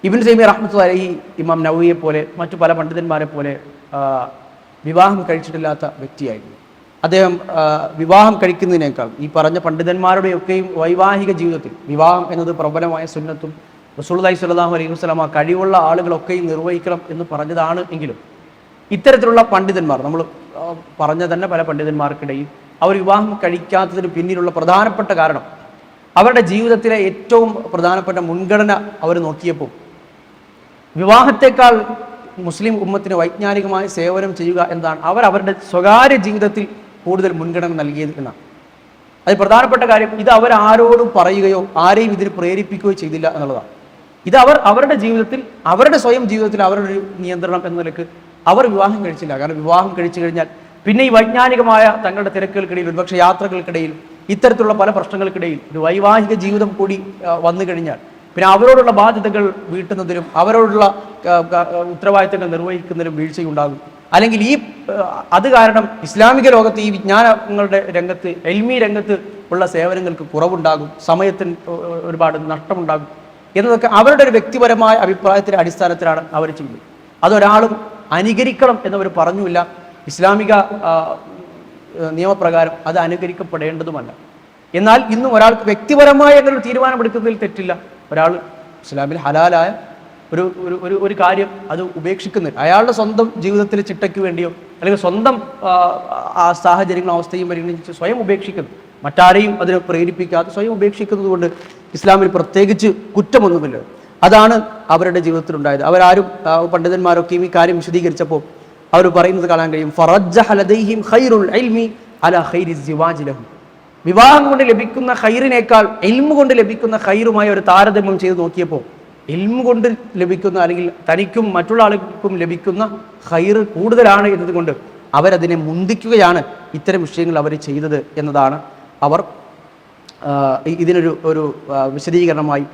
ഇബ്നു തൈമിയ്യ റഹ്മത്തുള്ളാഹി അലൈഹി ഇമാം നവവിയെ പോലെ മറ്റു പല പണ്ഡിതന്മാരെ പോലെ വിവാഹം കഴിച്ചിട്ടില്ലാത്ത വ്യക്തിയായിരുന്നു. അദ്ദേഹം വിവാഹം കഴിക്കുന്നതിനേക്കാൾ ഈ പറഞ്ഞ പണ്ഡിതന്മാരുടെയൊക്കെയും വൈവാഹിക ജീവിതത്തിൽ വിവാഹം എന്നത് പ്രബലമായ സുന്നത്തും റസൂലുള്ളാഹി സ്വല്ലല്ലാഹു അലൈഹി വസല്ലമ കഴിവുള്ള ആളുകളൊക്കെയും നിർവഹിക്കണം എന്ന് പറഞ്ഞതാണ്. എങ്കിലും ഇത്തരത്തിലുള്ള പണ്ഡിതന്മാർ, നമ്മൾ പറഞ്ഞ തന്നെ പല പണ്ഡിതന്മാർക്കിടയിൽ അവർ വിവാഹം കഴിക്കാത്തതിന് പിന്നിലുള്ള പ്രധാനപ്പെട്ട കാരണം അവരുടെ ജീവിതത്തിലെ ഏറ്റവും പ്രധാനപ്പെട്ട മുൻഗണന അവർ നോക്കിയപ്പോൾ വിവാഹത്തെക്കാൾ മുസ്ലിം ഉമ്മത്തിന് വൈജ്ഞാനികമായ സേവനം ചെയ്യുക എന്നതാണ് അവരുടെ സ്വകാര്യ ജീവിതത്തിൽ കൂടുതൽ മുൻഗണന നൽകിയത് എന്നാണ്. അത് പ്രധാനപ്പെട്ട കാര്യം ഇത് അവരാരോടും പറയുകയോ ആരെയും ഇതിന് പ്രേരിപ്പിക്കുകയോ ചെയ്തില്ല എന്നുള്ളതാണ്. ഇത് അവരുടെ ജീവിതത്തിൽ, അവരുടെ സ്വയം ജീവിതത്തിൽ അവരുടെ ഒരു നിയന്ത്രണം എന്ന നിലക്ക് അവർ വിവാഹം കഴിച്ചില്ല. കാരണം വിവാഹം കഴിച്ചു കഴിഞ്ഞാൽ പിന്നെ ഈ വൈജ്ഞാനികമായ തങ്ങളുടെ തിരക്കുകൾക്കിടയിൽ, ഒരുപക്ഷെ യാത്രകൾക്കിടയിൽ, ഇത്തരത്തിലുള്ള പല പ്രശ്നങ്ങൾക്കിടയിൽ ഒരു വൈവാഹിക ജീവിതം കൂടി വന്നു കഴിഞ്ഞാൽ പിന്നെ അവരോടുള്ള ബാധ്യതകൾ വീട്ടുന്നതിലും അവരോടുള്ള ഉത്തരവാദിത്തങ്ങൾ നിർവഹിക്കുന്നതിലും വീഴ്ചയുണ്ടാകും. അല്ലെങ്കിൽ അത് കാരണം ഇസ്ലാമിക ലോകത്ത് ഈ വിജ്ഞാനങ്ങളുടെ രംഗത്ത്, എൽമി രംഗത്ത് ഉള്ള സേവനങ്ങൾക്ക് കുറവുണ്ടാകും, സമയത്തിന് ഒരുപാട് നഷ്ടമുണ്ടാകും എന്നതൊക്കെ അവരുടെ ഒരു വ്യക്തിപരമായ അഭിപ്രായത്തിന്റെ അടിസ്ഥാനത്തിലാണ് അവർ ചെയ്യുന്നത്. അതൊരാളും അനുകരിക്കണം എന്നവർ പറഞ്ഞുമില്ല. ഇസ്ലാമിക നിയമപ്രകാരം അത് അനുകരിക്കപ്പെടേണ്ടതുമല്ല. എന്നാൽ ഇന്നും ഒരാൾക്ക് വ്യക്തിപരമായ ഒരു തീരുമാനമെടുക്കുന്നതിൽ തെറ്റില്ല. ഒരാൾ ഇസ്ലാമിൽ ഹലാലായ ഒരു കാര്യം അത് ഉപേക്ഷിക്കുന്നില്ല. അയാളുടെ സ്വന്തം ജീവിതത്തിലെ ചിട്ടയ്ക്ക് വേണ്ടിയോ അല്ലെങ്കിൽ സ്വന്തം സാഹചര്യങ്ങളും അവസ്ഥയും പരിഗണിച്ച് സ്വയം ഉപേക്ഷിക്കുന്നു, മറ്റാരെയും അതിനെ പ്രേരിപ്പിക്കാതെ സ്വയം ഉപേക്ഷിക്കുന്നത് കൊണ്ട് ഇസ്ലാമിൽ പ്രത്യേകിച്ച് കുറ്റമൊന്നുമില്ല. അതാണ് അവരുടെ ജീവിതത്തിലുണ്ടായത്. അവരാരും പണ്ഡിതന്മാരൊക്കെയും ഈ കാര്യം വിശദീകരിച്ചപ്പോൾ അവർ പറയുന്നത് കാണാൻ കഴിയും. ഫറജ്ജഹ ലദൈഹിം ഖൈറുൽ ഇൽമി അലാ ഖൈരി സിവാജി ലഹും. വിവാഹം കൊണ്ട് ലഭിക്കുന്ന ഖൈറിനേക്കാൾ ഇൽമു കൊണ്ട് ലഭിക്കുന്ന ഖൈറുമായി ഒരു താരതമ്യം ചെയ്ത് നോക്കിയപ്പോൾ ഇൽമു കൊണ്ട് ലഭിക്കുന്ന, അല്ലെങ്കിൽ തനിക്കും മറ്റുള്ള ആളുകൾക്കും ലഭിക്കുന്ന ഖൈറ് കൂടുതലാണ് എന്നതുകൊണ്ട് അവരതിനെ മുന്തിക്കുകയാണ് ഇത്തരം വിഷയങ്ങൾ അവർ ചെയ്തത് എന്നതാണ് അവർ ഇതിനൊരു വിശദീകരണമായി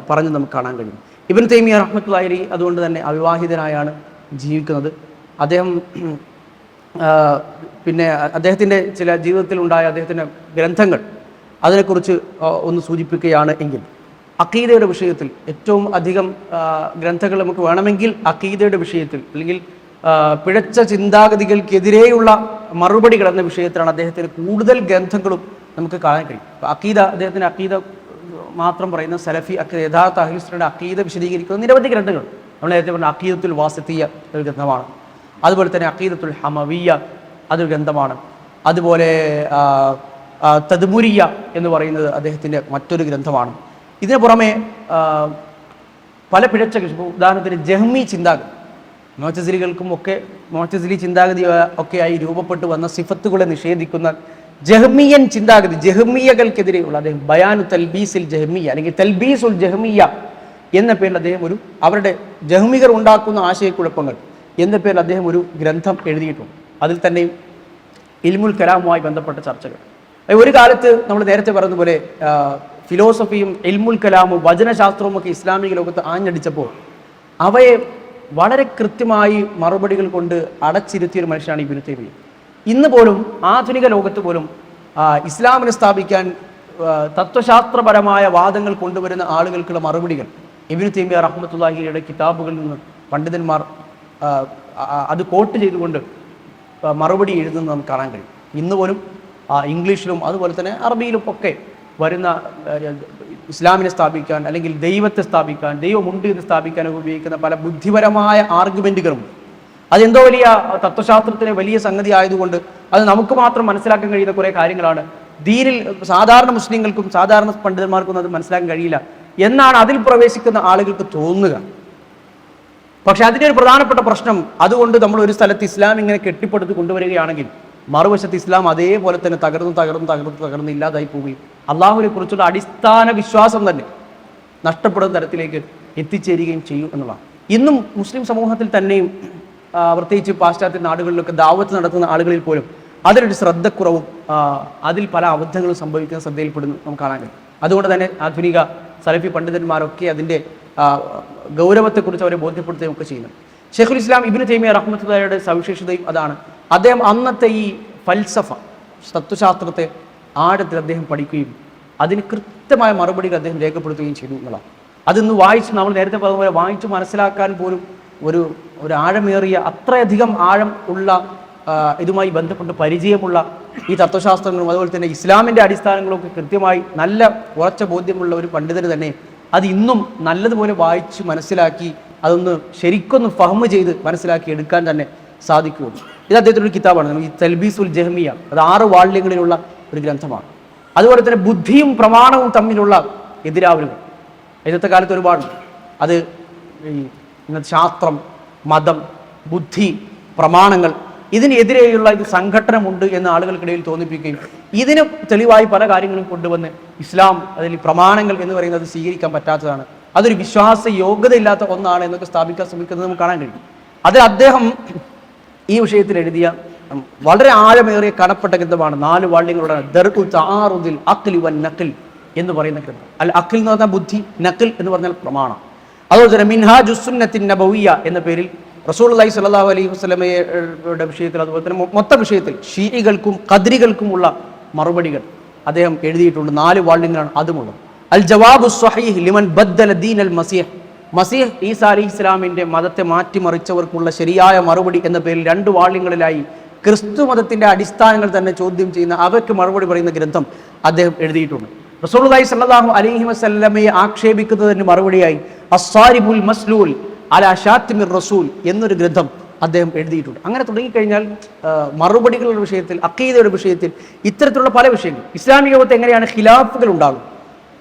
പറഞ്ഞ് നമുക്ക് കാണാൻ കഴിയും. ഇബ്നു തൈമിയ്യ റഹ്മത്തുള്ളാഹി അലൈഹി അതുകൊണ്ട് തന്നെ അവിവാഹിതനായാണ് ജീവിക്കുന്നത്. അദ്ദേഹം പിന്നെ അദ്ദേഹത്തിൻ്റെ ചില ജീവിതത്തിലുണ്ടായ അദ്ദേഹത്തിൻ്റെ ഗ്രന്ഥങ്ങൾ അതിനെക്കുറിച്ച് ഒന്ന് സൂചിപ്പിക്കുകയാണ് എങ്കിൽ, അഖീദയുടെ വിഷയത്തിൽ ഏറ്റവും അധികം ഗ്രന്ഥങ്ങൾ നമുക്ക് വേണമെങ്കിൽ അഖീദയുടെ വിഷയത്തിൽ അല്ലെങ്കിൽ പിഴച്ച ചിന്താഗതികൾക്കെതിരെയുള്ള മറുപടികൾ എന്ന വിഷയത്തിലാണ് അദ്ദേഹത്തിന് കൂടുതൽ ഗ്രന്ഥങ്ങളും നമുക്ക് കാണാൻ കഴിയും. അഖീദ, അദ്ദേഹത്തിന് അഖീദ മാത്രം പറയുന്ന സലഫി അഖീദ, യഥാർത്ഥ അഹ്ലുസുന്നയുടെ അഖീദ വിശദീകരിക്കുന്ന നിരവധി ഗ്രന്ഥങ്ങൾ. നമ്മൾ നേരത്തെ പറഞ്ഞ അഖീദത്തുൽ വാസിത്തിയ്യ ഒരു ഗ്രന്ഥമാണ്. അതുപോലെ തന്നെ അഖീദത്തുൽ ഹമവിയ്യ അതൊരു ഗ്രന്ഥമാണ്. അതുപോലെ തദ്മുരിയ്യ എന്ന് പറയുന്നത് അദ്ദേഹത്തിൻ്റെ മറ്റൊരു ഗ്രന്ഥമാണ്. ഇതിന് പുറമെ പല പിഴച്ച, ഉദാഹരണത്തിന് ജഹ്മി ചിന്താഗതി, മുഅ്തസിലികൾക്കും ഒക്കെ മുഅ്തസിലി ചിന്താഗതി ഒക്കെയായി രൂപപ്പെട്ടു വന്ന സിഫത്തുകളെ നിഷേധിക്കുന്ന ജഹ്മിയൻ ചിന്താഗതി, ജഹ്മിയകൾക്കെതിരെയുള്ള അദ്ദേഹം ബയാനു തൽബീസിൽ ജഹ്മിയ അല്ലെങ്കിൽ തൽബീസുൽ ജഹ്മിയ എന്ന പേരിൽ അദ്ദേഹം അവരുടെ ജഹ്മികർ ഉണ്ടാക്കുന്ന ആശയക്കുഴപ്പങ്ങൾ എന്ന പേരിൽ അദ്ദേഹം ഒരു ഗ്രന്ഥം എഴുതിയിട്ടുണ്ട്. അതിൽ തന്നെയും ഇൽമുൽ കലാമുമായി ബന്ധപ്പെട്ട ചർച്ചകൾ. ഒരു കാലത്ത് നമ്മൾ നേരത്തെ പറഞ്ഞതുപോലെ ഫിലോസഫിയും ഇൽമുൽ കലാമും വചനശാസ്ത്രവും ഒക്കെ ഇസ്ലാമിക ലോകത്ത് ആഞ്ഞടിച്ചപ്പോൾ അവയെ വളരെ കൃത്യമായി മറുപടികൾ കൊണ്ട് അടച്ചിരുത്തിയൊരു മനുഷ്യനാണ് ഇബ്നു തൈമിയ്യ. ഇന്ന് പോലും ആധുനിക ലോകത്ത് പോലും ഇസ്ലാമിനെ സ്ഥാപിക്കാൻ തത്വശാസ്ത്രപരമായ വാദങ്ങൾ കൊണ്ടുവരുന്ന ആളുകൾക്കുള്ള മറുപടികൾ ഇബ്നു തൈമിയ്യ റഹ്മത്തുള്ളാഹിയുടെ കിതാബുകളിൽ നിന്ന് പണ്ഡിതന്മാർ അത് കോട്ട് ചെയ്തുകൊണ്ട് മറുപടി എഴുതുന്നത് നമുക്ക് കാണാൻ കഴിയും. ഇന്ന് പോലും ഇംഗ്ലീഷിലും അതുപോലെ തന്നെ അറബിയിലും ഒക്കെ വരുന്ന ഇസ്ലാമിനെ സ്ഥാപിക്കാൻ അല്ലെങ്കിൽ ദൈവത്തെ സ്ഥാപിക്കാൻ, ദൈവമുണ്ട് എന്ന് സ്ഥാപിക്കാൻ ഉപയോഗിക്കുന്ന പല ബുദ്ധിപരമായ ആർഗ്യുമെന്റുകളും അതെന്തോ വലിയ തത്വശാസ്ത്രത്തിന് വലിയ സംഗതി ആയതുകൊണ്ട് അത് നമുക്ക് മാത്രം മനസ്സിലാക്കാൻ കഴിയുന്ന കുറേ കാര്യങ്ങളാണ്. ദീനിൽ സാധാരണ മുസ്ലിങ്ങൾക്കും സാധാരണ പണ്ഡിതന്മാർക്കും അത് മനസ്സിലാക്കാൻ കഴിയില്ല എന്നാണ് അതിൽ പ്രവേശിക്കുന്ന ആളുകൾക്ക് തോന്നുക. പക്ഷെ അതിൻ്റെ ഒരു പ്രധാനപ്പെട്ട പ്രശ്നം, അതുകൊണ്ട് നമ്മൾ ഒരു സ്ഥലത്ത് ഇസ്ലാം ഇങ്ങനെ കെട്ടിപ്പടുത്ത് കൊണ്ടുവരികയാണെങ്കിൽ മറുവശത്ത് ഇസ്ലാം അതേപോലെ തന്നെ തകർന്ന് ഇല്ലാതായി പോവുകയും അള്ളാഹുവിനെ കുറിച്ചുള്ള അടിസ്ഥാന വിശ്വാസം തന്നെ നഷ്ടപ്പെടുന്ന തരത്തിലേക്ക് എത്തിച്ചേരുകയും ചെയ്യും എന്നുള്ളതാണ്. ഇന്നും മുസ്ലിം സമൂഹത്തിൽ തന്നെയും പ്രത്യേകിച്ച് പാശ്ചാത്യ നാടുകളിലൊക്കെ ദാവത്ത് നടത്തുന്ന ആളുകളിൽ പോലും അതിലൊരു ശ്രദ്ധക്കുറവും അതിൽ പല അബദ്ധങ്ങളും സംഭവിക്കുന്ന ശ്രദ്ധയിൽപ്പെടുന്നു നമുക്ക് കാണാൻ കഴിയും. അതുകൊണ്ട് തന്നെ ആധുനിക സലഫി പണ്ഡിതന്മാരൊക്കെ അതിൻ്റെ ഗൗരവത്തെക്കുറിച്ച് അവരെ ബോധ്യപ്പെടുത്തുകയും ഒക്കെ ചെയ്യുന്നു. ഷെയ്ഖുൽ ഇസ്ലാം ഇബ്നു തൈമിയ്യ റഹ്മത്തുള്ളാഹിയുടെ സവിശേഷതയും അതാണ്. അദ്ദേഹം അന്നത്തെ ഈ ഫൽസഫ, തത്വശാസ്ത്രത്തെ ആഴത്തിൽ അദ്ദേഹം പഠിക്കുകയും അതിന് കൃത്യമായ മറുപടികൾ അദ്ദേഹം രേഖപ്പെടുത്തുകയും ചെയ്തു എന്നുള്ളതാണ്. അതിന്ന് വായിച്ച് നമ്മൾ നേരത്തെ പറഞ്ഞ വായിച്ച് മനസ്സിലാക്കാൻ പോലും ഒരു ആഴമേറിയ അത്രയധികം ആഴം ഉള്ള ഇതുമായി ബന്ധപ്പെട്ട് പരിചയമുള്ള ഈ തത്വശാസ്ത്രങ്ങളും അതുപോലെ തന്നെ ഇസ്ലാമിൻ്റെ അടിസ്ഥാനങ്ങളൊക്കെ കൃത്യമായി നല്ല ഉറച്ച ബോധ്യമുള്ള ഒരു പണ്ഡിതന് തന്നെ അത് ഇന്നും നല്ലതുപോലെ വായിച്ച് മനസ്സിലാക്കി അതൊന്ന് ശരിക്കൊന്ന് ഫഹ്മ് ചെയ്ത് മനസ്സിലാക്കി എടുക്കാൻ തന്നെ സാധിക്കുകയുള്ളൂ. ഇത് അദ്ദേഹത്തിൻ്റെ ഒരു കിതാബാണ്, ഈ തൽബീസുൽ ജഹ്മിയ. അത് 6 വാള്യങ്ങളിലുള്ള ഒരു ഗ്രന്ഥമാണ്. അതുപോലെ തന്നെ ബുദ്ധിയും പ്രമാണവും തമ്മിലുള്ള എതിരാവലുകൾ ഇന്നത്തെ കാലത്ത് ഒരുപാട്. അത് ഈ ഇന്നത്തെ ശാസ്ത്രം, മതം, ബുദ്ധി, പ്രമാണങ്ങൾ ഇതിനെതിരെയുള്ള ഇത് സംഘടനമുണ്ട് എന്ന് ആളുകൾക്കിടയിൽ തോന്നിപ്പിക്കുകയും ഇതിന് തെളിവായി പല കാര്യങ്ങളും കൊണ്ടുവന്ന് ഇസ്ലാം അതിൽ പ്രമാണങ്ങൾ എന്ന് പറയുന്നത് സ്വീകരിക്കാൻ പറ്റാത്തതാണ്, അതൊരു വിശ്വാസ യോഗ്യതയില്ലാത്ത ഒന്നാണ് എന്നൊക്കെ സ്ഥാപിക്കാൻ ശ്രമിക്കുന്നത് നമുക്ക് കാണാൻ കഴിയും. അത് അദ്ദേഹം ഈ വിഷയത്തിൽ എഴുതിയ വളരെ ആഴമേറിയ കടപ്പെട്ട ഗ്രന്ഥമാണ്. 4 വാള്യങ്ങളുടെ ദർഉ തആറുദിൽ അഖ്ലി വൻ നഖൽ എന്ന് പറയുന്ന ഗ്രന്ഥം. അൽ അഖിൽ എന്ന് പറഞ്ഞാൽ ബുദ്ധി, നഖൽ എന്ന് പറഞ്ഞാൽ പ്രമാണം. അതുപോലെ തന്നെ മിൻഹാജുസ് സുന്നത്തിൻ നബവിയ്യ എന്ന പേരിൽ റസൂലുള്ളാഹി സ്വല്ലല്ലാഹു അലൈഹി വസല്ലമയുടെ വിഷയത്തിൽ അതുപോലെ തന്നെ മൊത്തം വിഷയത്തിൽ ഷീഇകൾക്കും ഖദ്രികൾക്കുമുള്ള മറുപടികൾ അദ്ദേഹം എഴുതിയിട്ടുണ്ട്. 4 വാള്യങ്ങളാണ് അതുമുള്ളത്. അൽ ജവാബു സ്വഹീഹ് ലിമൻ ബദ്ദല ദീനൽ മസീഹ് ഈസാ അലൈഹിസ്സലാമിന്റെ മതത്തെ മാറ്റിമറിച്ചവർക്കുള്ള ശരിയായ മറുപടി എന്ന പേരിൽ 2 വാള്യങ്ങളിലായി ക്രിസ്തു മതത്തിന്റെ അടിസ്ഥാനങ്ങൾ തന്നെ ചോദ്യം ചെയ്യുന്ന അവയ്ക്ക് മറുപടി പറയുന്ന ഗ്രന്ഥം അദ്ദേഹം എഴുതിയിട്ടുണ്ട്. റസൂലുള്ളാഹി സ്വല്ലല്ലാഹു അലൈഹി വസല്ലമയെ ആക്ഷേപിക്കുന്നതിന് മറുപടിയായി അസ്സാരിബുൽ മസ്ലൂൽ അലാ ഷാത്തിമിർ റസൂൽ എന്നൊരു ഗ്രന്ഥം അദ്ദേഹം എഴുതിയിട്ടുണ്ട്. അങ്ങനെ തുടങ്ങിക്കഴിഞ്ഞാൽ മറുപടികളുടെ വിഷയത്തിൽ, അഖീദയുടെ വിഷയത്തിൽ, ഇത്തരത്തിലുള്ള പല വിഷയങ്ങൾ, ഇസ്ലാമിക ലോകത്ത് എങ്ങനെയാണ് ഖിലാഫുകൾ ഉണ്ടാകും,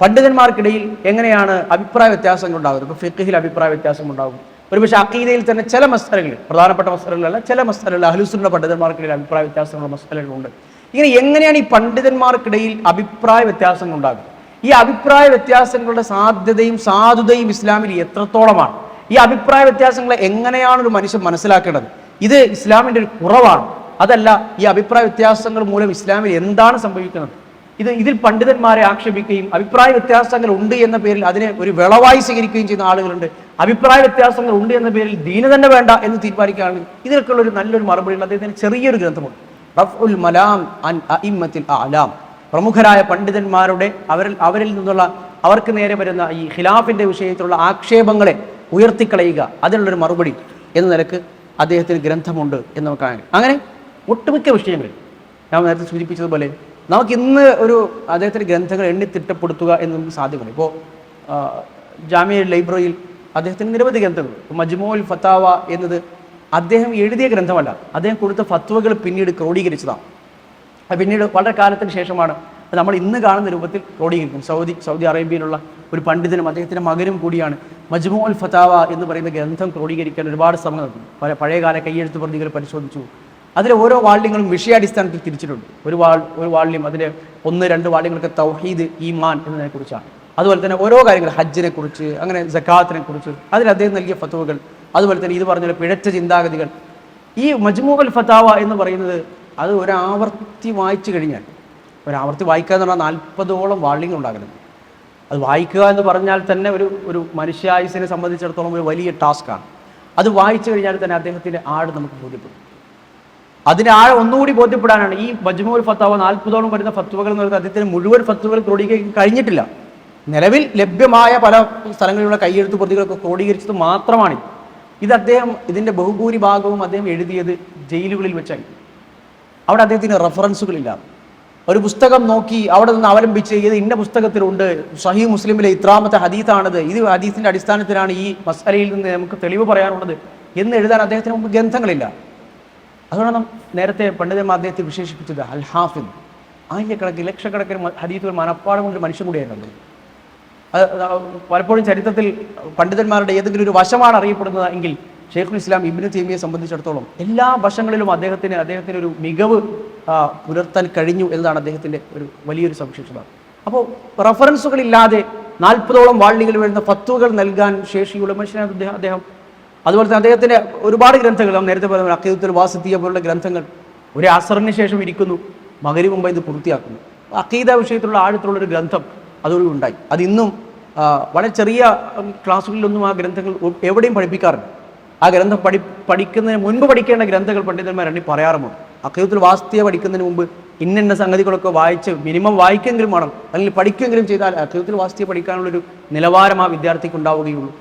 പണ്ഡിതന്മാർക്കിടയിൽ എങ്ങനെയാണ് അഭിപ്രായ വ്യത്യാസങ്ങൾ ഉണ്ടാകുന്നത്. ഇപ്പോൾ ഫിഖ്ഹിൽ അഭിപ്രായ വ്യത്യാസം ഉണ്ടാകും. ഒരുപക്ഷെ അഖീദയിൽ തന്നെ ചില മസ്അലകളിൽ, പ്രധാനപ്പെട്ട മസ്അലകളല്ല, ചില മസ്അലകളിൽ അഹ്ലുസുന്ന പണ്ഡിതന്മാർക്കിടയിൽ അഭിപ്രായ വ്യത്യാസങ്ങളുള്ള മസ്അലകളുണ്ട്. ഇങ്ങനെ എങ്ങനെയാണ് ഈ പണ്ഡിതന്മാർക്കിടയിൽ അഭിപ്രായ വ്യത്യാസങ്ങൾ ഉണ്ടാകുന്നത്? ഈ അഭിപ്രായ വ്യത്യാസങ്ങളുടെ സാധ്യതയും സാധുതയും ഇസ്ലാമിൽ എത്രത്തോളമാണ്? ഈ അഭിപ്രായ വ്യത്യാസങ്ങളെ എങ്ങനെയാണ് ഒരു മനുഷ്യൻ മനസ്സിലാക്കേണ്ടത്? ഇത് ഇസ്ലാമിൻ്റെ ഒരു കുറവാണ്, അതല്ല ഈ അഭിപ്രായ വ്യത്യാസങ്ങൾ മൂലം ഇസ്ലാമിൽ എന്താണ് സംഭവിക്കുന്നത്? ഇതിൽ പണ്ഡിതന്മാരെ ആക്ഷേപിക്കുകയും അഭിപ്രായ വ്യത്യാസങ്ങൾ ഉണ്ട് എന്ന പേരിൽ അതിനെ ഒരു വിളവായി സ്വീകരിക്കുകയും ചെയ്യുന്ന ആളുകളുണ്ട്. അഭിപ്രായ വ്യത്യാസങ്ങൾ ഉണ്ട് എന്ന പേരിൽ ദീന് തന്നെ വേണ്ട എന്ന് തീരുമാനിക്കുകയാണെങ്കിൽ ഇതിനൊക്കെയുള്ള ഒരു നല്ലൊരു മറുപടിയുള്ള അദ്ദേഹത്തിന് ചെറിയൊരു ഗ്രന്ഥമുണ്ട്, റഫ്ഉൽ മലാം അൻ അഇമ്മത്തിൽ അഅലാം. പ്രമുഖരായ പണ്ഡിതന്മാരുടെ അവരിൽ നിന്നുള്ള അവർക്ക് നേരെ വരുന്ന ഈ ഖിലാഫിന്റെ വിഷയത്തിലുള്ള ആക്ഷേപങ്ങളെ ഉയർത്തിക്കളയുക, അതിനുള്ളൊരു മറുപടി എന്ന നിലക്ക് അദ്ദേഹത്തിന് ഗ്രന്ഥമുണ്ട് എന്ന് നമുക്ക് കാണാം. അങ്ങനെ ഒട്ടുമിക്ക വിഷയങ്ങളിൽ ഞാൻ നേരത്തെ സൂചിപ്പിച്ചതുപോലെ നമുക്ക് ഇന്ന് ഒരു അദ്ദേഹത്തിൻ്റെ ഗ്രന്ഥങ്ങൾ എണ്ണിത്തിട്ടപ്പെടുത്തുക എന്ന് നമുക്ക് സാധ്യമല്ല. ഇപ്പോൾ ജാമിയ ലൈബ്രറിയിൽ അദ്ദേഹത്തിന് നിരവധി ഗ്രന്ഥങ്ങൾ, മജ്മുഉൽ ഫതാവ എന്നത് അദ്ദേഹം എഴുതിയ ഗ്രന്ഥമല്ല, അദ്ദേഹം കൊടുത്ത ഫത്വകൾ പിന്നീട് ക്രോഡീകരിച്ചതാണ്. അത് പിന്നീട് വളരെ കാലത്തിന് ശേഷമാണ് നമ്മൾ ഇന്ന് കാണുന്ന രൂപത്തിൽ ക്രോഡീകരിക്കുന്നത്. സൗദി അറേബ്യയിലുള്ള ഒരു പണ്ഡിതനും അദ്ദേഹത്തിൻ്റെ മകനും കൂടിയാണ് മജ്മുഉൽ ഫതാവ എന്ന് പറയുന്ന ഗ്രന്ഥം ക്രോഡീകരിക്കാൻ ഒരുപാട് ശ്രമം നടത്തി. പഴയകാല കയ്യെഴുത്ത് പ്രതികൾ പരിശോധിച്ചു. അതിലെ ഓരോ വാള്യങ്ങളും വിഷയാടിസ്ഥാനത്തിൽ തിരിച്ചിട്ടുണ്ട്. ഒരു വാള്യം അതിലെ 1-2 വാള്യങ്ങൾക്ക് തൗഹീദ്, ഈമാൻ എന്നതിനെ കുറിച്ചാണ്. അതുപോലെ തന്നെ ഓരോ കാര്യങ്ങൾ, ഹജ്ജിനെ കുറിച്ച്, അങ്ങനെ സക്കാത്തിനെ കുറിച്ച് അതിൽ അദ്ദേഹം നൽകിയ ഫത്വകൾ, അതുപോലെ തന്നെ ഇത് പറഞ്ഞ പിഴച്ച ചിന്താഗതികൾ. ഈ മജ്മുഉൽ ഫതാവ എന്ന് പറയുന്നത് അത് ഒരാവർത്തി വായിച്ചു കഴിഞ്ഞാൽ, ഒരാവർത്തി വായിക്കുക എന്ന് പറഞ്ഞാൽ 40ഓളം വാള്യങ്ങൾ ഉണ്ടാകുന്നത്. അത് വായിക്കുക എന്ന് പറഞ്ഞാൽ തന്നെ ഒരു മനുഷ്യായുസിനെ സംബന്ധിച്ചിടത്തോളം ഒരു വലിയ ടാസ്ക്കാണ്. അത് വായിച്ചു കഴിഞ്ഞാൽ തന്നെ അദ്ദേഹത്തിൻ്റെ ആഴം നമുക്ക് ബോധ്യപ്പെടും. അതിൻ്റെ ആഴം ഒന്നുകൂടി ബോധ്യപ്പെടാനാണ് ഈ മജ്മുഉൽ ഫതാവ 40ഓളം വരുന്ന ഫത്വകൾ എന്ന് പറയുന്നത് അദ്ദേഹത്തിന് മുഴുവൻ ഫത്വകൾ ക്രോഡീകരിക്കാൻ കഴിഞ്ഞിട്ടില്ല. നിലവിൽ ലഭ്യമായ പല സ്ഥലങ്ങളിലുള്ള കയ്യെഴുത്ത് പ്രതികളൊക്കെ ക്രോഡീകരിച്ചത് മാത്രമാണിത്. ഇതിൻ്റെ ബഹുഭൂരിഭാഗവും അദ്ദേഹം എഴുതിയത് ജയിലുകളിൽ വെച്ചായി. അവിടെ അദ്ദേഹത്തിന് റെഫറൻസുകളില്ല. ഒരു പുസ്തകം നോക്കി അവിടെ നിന്ന് അവലംബിച്ച് ഇത് ഇന്ന പുസ്തകത്തിലുണ്ട്, സഹീഹ് മുസ്ലിമിലെ ഇത്രാമത്തെ ഹദീസാണത്, ഇത് ഹദീസിൻ്റെ അടിസ്ഥാനത്തിലാണ് ഈ മസ്അലയിൽ നിന്ന് നമുക്ക് തെളിവ് പറയാനുള്ളത് എന്ന് എഴുതാൻ അദ്ദേഹത്തിന് മുമ്പ് ഗ്രന്ഥങ്ങളില്ല. അതുകൊണ്ടാണ് നേരത്തെ പണ്ഡിതന്മാർ അദ്ദേഹത്തെ വിശേഷിപ്പിച്ചത് അൽ ഹാഫിദ്. ആയിരക്കണക്കിന് ലക്ഷക്കണക്കിന് ഹദീസുകൾ മനപ്പാടം കൊണ്ട് മനുഷ്യൻ കൂടിയായിരുന്നു. അത് പലപ്പോഴും ചരിത്രത്തിൽ പണ്ഡിതന്മാരുടെ ഏതെങ്കിലും ഒരു വശമാണ് അറിയപ്പെടുന്നത് എങ്കിൽ ഷെയ്ഖുൽ ഇസ്ലാം ഇബ്നു തൈമിയെ സംബന്ധിച്ചിടത്തോളം എല്ലാ വശങ്ങളിലും അദ്ദേഹത്തിന് ഒരു മികവ് പുലർത്താൻ കഴിഞ്ഞു എന്നതാണ് അദ്ദേഹത്തിൻ്റെ ഒരു വലിയൊരു സവിശേഷത. അപ്പോൾ റഫറൻസുകളില്ലാതെ 40ഓളം വാള്യങ്ങൾ വരുന്ന ഫത്വകൾ നൽകാൻ ശേഷിയുള്ള മനുഷ്യനാണ് അദ്ദേഹം. അതുപോലെ തന്നെ അദ്ദേഹത്തിൻ്റെ ഒരുപാട് ഗ്രന്ഥങ്ങൾ, നേരത്തെ പറഞ്ഞ അഖീദത്തുൽ വാസിത്തിയ്യ പോലുള്ള ഗ്രന്ഥങ്ങൾ ഒരു അസറിന് ശേഷം ഇരിക്കുന്നു, മഗ്‌രിബ് മുമ്പ് ഇത് പൂർത്തിയാക്കുന്നു. അഖീദ വിഷയത്തിലുള്ള ആഴത്തിലുള്ളൊരു ഗ്രന്ഥം അതോടുകൂടി ഉണ്ടായി. അതിന്നും വളരെ ചെറിയ ക്ലാസ്സുകളിലൊന്നും ആ ഗ്രന്ഥങ്ങൾ എവിടെയും പഠിപ്പിക്കാറുണ്ട്. ആ ഗ്രന്ഥം പഠിക്കുന്നതിന് മുൻപ് പഠിക്കേണ്ട ഗ്രന്ഥങ്ങൾ പണ്ഡിതന്മാർ പറയാറുമുണ്ട്. അഖീദത്തുൽ വാസിത്തിയ്യ പഠിക്കുന്നതിന് മുമ്പ് ഇന്ന സംഗതികളൊക്കെ വായിച്ച് മിനിമം വായിക്കെങ്കിലും വേണം, അല്ലെങ്കിൽ പഠിക്കുമെങ്കിലും ചെയ്താൽ അഖീദത്തുൽ വാസിത്തിയ പഠിക്കാനുള്ളൊരു നിലവാരം ആ വിദ്യാർത്ഥിക്ക് ഉണ്ടാവുകയുള്ളൂ.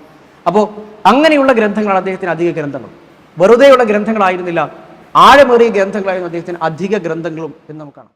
അപ്പോൾ അങ്ങനെയുള്ള ഗ്രന്ഥങ്ങളാണ് അദ്ദേഹത്തിന് അധിക ഗ്രന്ഥങ്ങൾ. വെറുതെയുള്ള ഗ്രന്ഥങ്ങളായിരുന്നില്ല, ആഴമേറിയ ഗ്രന്ഥങ്ങളായിരുന്നു അദ്ദേഹത്തിന് അധിക ഗ്രന്ഥങ്ങളും എന്ന് നമുക്ക് കാണാം.